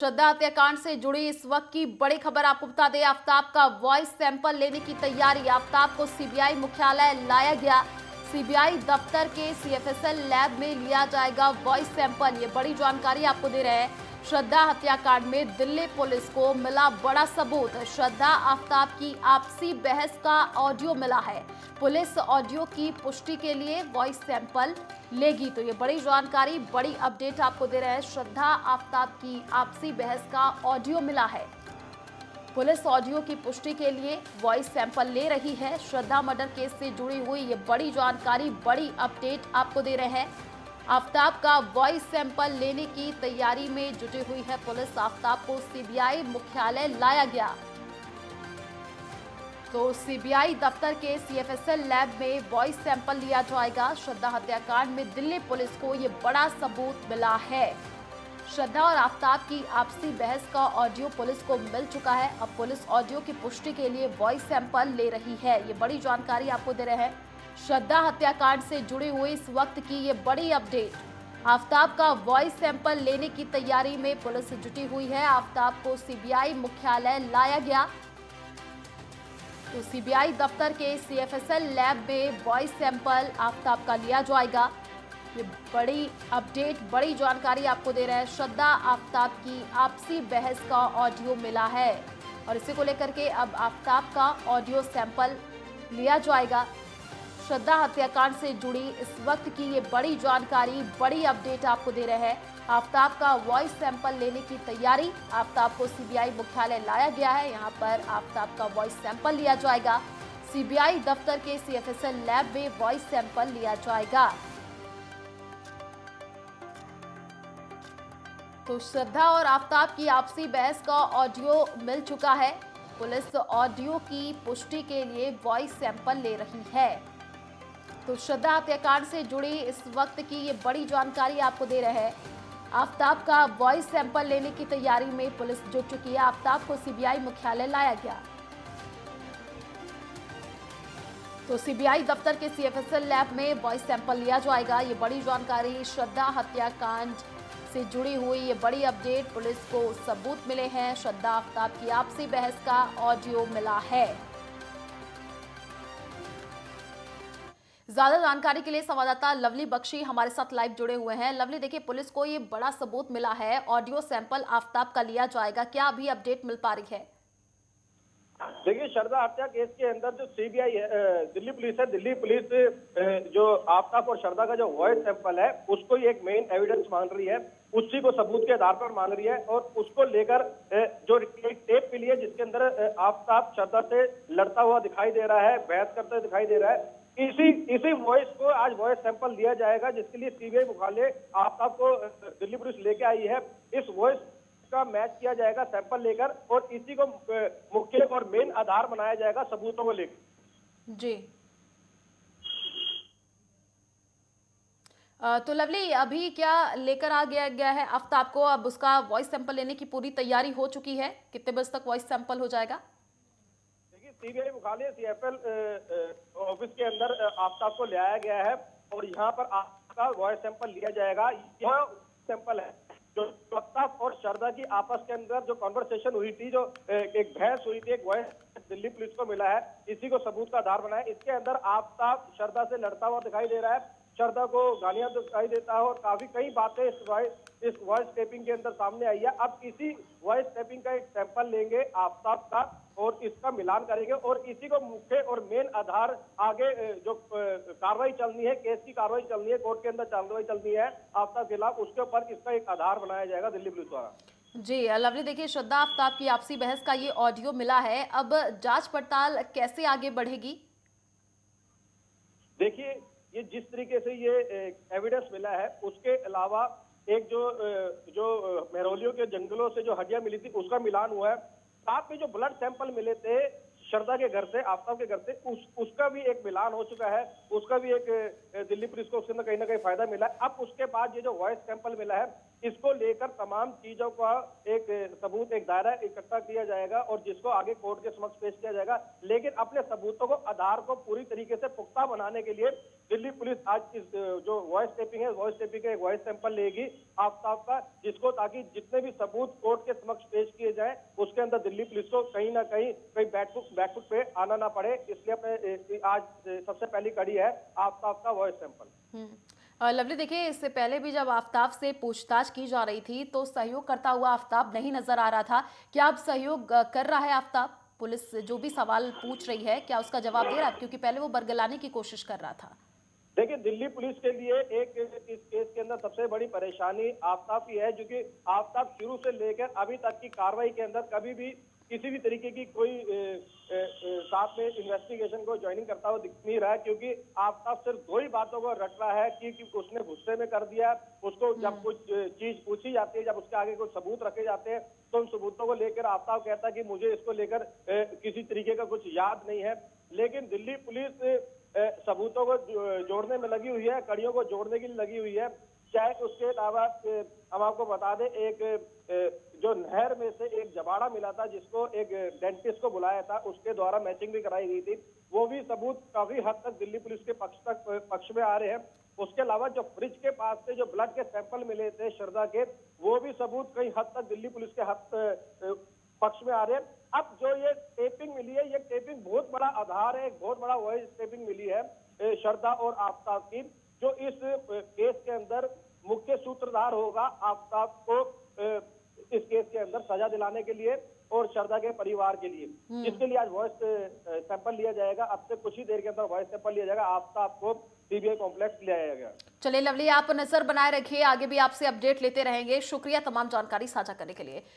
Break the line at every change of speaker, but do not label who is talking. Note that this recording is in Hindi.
श्रद्धा हत्याकांड से जुड़ी इस वक्त की बड़ी खबर आपको बता दें। आफताब का वॉइस सैंपल लेने की तैयारी। आफताब को सीबीआई मुख्यालय लाया गया। सीबीआई दफ्तर के सीएफएसएल लैब में लिया जाएगा वॉइस सैंपल। ये बड़ी जानकारी आपको दे रहे हैं। श्रद्धा हत्याकांड में दिल्ली पुलिस को मिला बड़ा सबूत। श्रद्धा आफताब की आपसी बहस का ऑडियो मिला है। पुलिस ऑडियो की पुष्टि के लिए वॉइस सैंपल लेगी। तो ये बड़ी जानकारी, बड़ी अपडेट आपको दे रहे हैं। श्रद्धा आफताब की आपसी बहस का ऑडियो मिला है। पुलिस ऑडियो की पुष्टि के लिए वॉइस सैंपल ले रही है। श्रद्धा मर्डर केस से जुड़ी हुई ये बड़ी जानकारी, बड़ी अपडेट आपको दे रहे हैं। आफताब का वॉइस सैंपल लेने की तैयारी में जुटी हुई है पुलिस। आफताब को सीबीआई मुख्यालय लाया गया। तो सीबीआई दफ्तर के सीएफएसएल लैब में वॉइस सैंपल लिया जाएगा। श्रद्धा हत्याकांड में दिल्ली पुलिस को ये बड़ा सबूत मिला है। श्रद्धा और आफताब की आपसी बहस का ऑडियो पुलिस को मिल चुका है। अब पुलिस ऑडियो की पुष्टि के लिए वॉइस सैंपल ले रही है। ये बड़ी जानकारी आपको दे रहे हैं। श्रद्धा हत्याकांड से जुड़ी हुई इस वक्त की ये बड़ी अपडेट। आफताब का वॉइस सैंपल लेने की तैयारी में पुलिस जुटी हुई है। आफताब को सीबीआई मुख्यालय लाया गया। तो सीबीआई दफ्तर के सीएफएसएल लैब में वॉइस सैंपल आफताब का लिया जाएगा। ये बड़ी अपडेट, बड़ी जानकारी आपको दे रहे हैं। श्रद्धा आफताब की आपसी बहस का ऑडियो मिला है और इसी को लेकर के अब आफताब का ऑडियो सैंपल लिया जाएगा। श्रद्धा हत्याकांड से जुड़ी इस वक्त की ये बड़ी जानकारी, बड़ी अपडेट आपको दे रहे हैं। आफताब का वॉइस सैंपल लेने की तैयारी। आफताब को सीबीआई मुख्यालय लाया गया है। यहाँ पर आफताब का वॉइस सैंपल लिया जाएगा। सीबीआई दफ्तर के सीएफएसएल लैब में वॉइस सैंपल लिया जाएगा। तो श्रद्धा और आफताब की आपसी बहस का ऑडियो मिल चुका है। पुलिस ऑडियो की पुष्टि के लिए वॉइस सैंपल ले रही है। तो श्रद्धा हत्याकांड से जुड़ी इस वक्त की ये बड़ी जानकारी आपको दे रहे हैं। आफताब का वॉइस सैंपल लेने की तैयारी में पुलिस जुट चुकी है। आफताब को सीबीआई मुख्यालय लाया गया। तो सीबीआई दफ्तर के सीएफएसएल लैब में वॉइस सैंपल लिया जाएगा। ये बड़ी जानकारी, श्रद्धा हत्याकांड से जुड़ी हुई ये बड़ी अपडेट। पुलिस को सबूत मिले हैं। श्रद्धा आफताब की आपसी बहस का ऑडियो मिला है। ज्यादा जानकारी के लिए संवाददाता लवली बख्शी हमारे साथ लाइव जुड़े हुए हैं। लवली, देखिए, पुलिस को ये बड़ा सबूत मिला है। ऑडियो सैंपल आफताब का लिया जाएगा। क्या अभी अपडेट मिल पा रही है?
देखिए, श्रद्धा हत्या केस के अंदर जो सीबीआई है, दिल्ली पुलिस है, दिल्ली पुलिस जो आफताब और श्रद्धा का जो वॉइस सैंपल है उसको ही एक मेन एविडेंस मान रही है। उसी को सबूत के आधार पर मान रही है और उसको लेकर जो एक टेप मिली है जिसके अंदर आफताब श्रद्धा से लड़ता हुआ दिखाई दे रहा है, बहस करते हुए दिखाई दे रहा है। इसी वॉइस को आज वॉइस सैंपल दिया जाएगा, जिसके लिए सीबीआई मुख्यालय आफताब को दिल्ली पुलिस लेके आई है। इस वॉइस का मैच किया जाएगा सैंपल लेकर और इसी को मुख्य और मेन आधार बनाया जाएगा सबूतों को लेकर।
जी, तो लवली, अभी क्या लेकर आ गया है आफताब को? अब उसका वॉइस सैंपल लेने की पूरी तैयारी हो चुकी है। कितने बजे तक वॉइस सैंपल हो जाएगा?
देखिए, सीबीआई मुख्यालय सीएफएल ऑफिस के अंदर आफताब को ले आया गया है और यहाँ पर आपका वॉइस सैंपल लिया जाएगा। यह सैंपल है जो आफताब और श्रद्धा की आपस के अंदर जो कॉन्वर्सेशन हुई थी, जो एक बहस हुई थी, एक वॉइस दिल्ली पुलिस को मिला है। इसी को सबूत का आधार बनाया। इसके अंदर आफताब श्रद्धा से लड़ता हुआ दिखाई दे रहा है, श्रद्धा को गालियां दिखाई देता है और काफी कई बातें इस वॉइस टेपिंग के अंदर सामने आई है। अब इसी वॉइस टेपिंग का एक सैंपल लेंगे आफताब का और इसका मिलान करेंगे और इसी को मुख्य और मेन आधार आगे जो कार्रवाई चलनी है, केस की कार्रवाई चलनी है, कोर्ट के अंदर कार्रवाई चलनी है आफताब के खिलाफ, उसके ऊपर इसका एक आधार बनाया जाएगा दिल्ली पुलिस द्वारा।
जी लवली, देखिए, श्रद्धा आफताब की आपसी बहस का ये ऑडियो मिला है। अब जांच पड़ताल कैसे आगे बढ़ेगी?
देखिए, ये जिस तरीके से ये एविडेंस मिला है उसके अलावा एक जो मेहरौलियों के जंगलों से जो हड्डियां मिली थी उसका मिलान हुआ है। साथ में जो ब्लड सैंपल मिले थे श्रद्धा के घर से, आफताब के घर से, उसका भी एक मिलान हो चुका है। उसका भी एक दिल्ली पुलिस को उसके अंदर कहीं ना कहीं फायदा मिला है। अब उसके बाद ये जो वॉइस सैंपल मिला है इसको लेकर तमाम चीजों का एक सबूत, एक दायरा इकट्ठा किया जाएगा और जिसको आगे कोर्ट के समक्ष पेश किया जाएगा। लेकिन अपने सबूतों को, आधार को पूरी तरीके से पुख्ता बनाने के लिए दिल्ली पुलिस आज इस जो वॉइस टेपिंग है, वॉइस टेपिंग का एक वॉइस सैंपल लेगी आफ्ताब का, जिसको ताकि जितने भी सबूत कोर्ट के समक्ष पेश किए जाए उसके अंदर दिल्ली पुलिस को कहीं ना कहीं बैकफुट पे आना ना पड़े। इसलिए अपने आज सबसे पहली कड़ी है आफ्ताब का वॉइस सैंपल।
लवली, देखिए, इससे पहले भी जब आफ्ताब से पूछताछ की जा रही थी तो सहयोग करता हुआ आफ्ताब नहीं नजर आ रहा था। क्या अब सहयोग कर रहा है आफ्ताब? पुलिस जो भी सवाल पूछ रही है, क्या उसका जवाब दे रहा है? क्योंकि पहले वो बरगलाने की कोशिश कर रहा था।
देखिए, दिल्ली पुलिस के लिए इस केस के अंदर सबसे बड़ी परेशानी आफ्ताब की है, क्योंकि आफ्ताब शुरू से लेकर अभी तक की कार्रवाई के अंदर कभी भी किसी भी तरीके की कोई साथ में इन्वेस्टिगेशन को ज्वाइनिंग करता हुआ दिख नहीं रहा है, क्योंकि आफ्ताब सिर्फ दो ही बातों को रट रहा है कि उसने गुस्से में कर दिया। उसको जब कुछ चीज पूछी जाती है, जब उसके आगे कुछ सबूत रखे जाते हैं तो उन सबूतों को लेकर आफ्ताब कहता है कि मुझे इसको लेकर किसी तरीके का कुछ याद नहीं है। लेकिन दिल्ली पुलिस सबूतों को जोड़ने में लगी हुई है, कड़ियों को जोड़ने के लिए लगी हुई है। चाहे उसके अलावा हम आपको बता दें, एक जो नहर में से एक जबाड़ा मिला था जिसको एक डेंटिस्ट को बुलाया था, उसके द्वारा मैचिंग भी कराई गई थी, वो भी सबूत काफी हद तक दिल्ली पुलिस के पक्ष में आ रहे हैं। उसके अलावा जो फ्रिज के पास से जो ब्लड के सैंपल मिले थे श्रद्धा के, वो भी सबूत कई हद तक दिल्ली पुलिस के पक्ष में आ रहे हैं। अब जो ये टेपिंग मिली है, ये टेपिंग बहुत बड़ा आधार है, एक बहुत बड़ा वॉइस टेपिंग मिली है श्रद्धा और आफ्ताब की, जो इस केस के अंदर मुख्य सूत्रधार होगा आफ्ताब को इस केस के अंदर सजा दिलाने के लिए और श्रद्धा के परिवार के लिए, जिसके लिए आज वॉइस सैंपल लिया जाएगा। अब से कुछ ही देर के अंदर वॉइस सैंपल लिया जाएगा, आफ्ताब को सीबीआई कॉम्प्लेक्स ले आया गया।
चलिए लवली, आप नजर बनाए रखिए, आगे भी आपसे अपडेट लेते रहेंगे। शुक्रिया तमाम जानकारी साझा करने के लिए।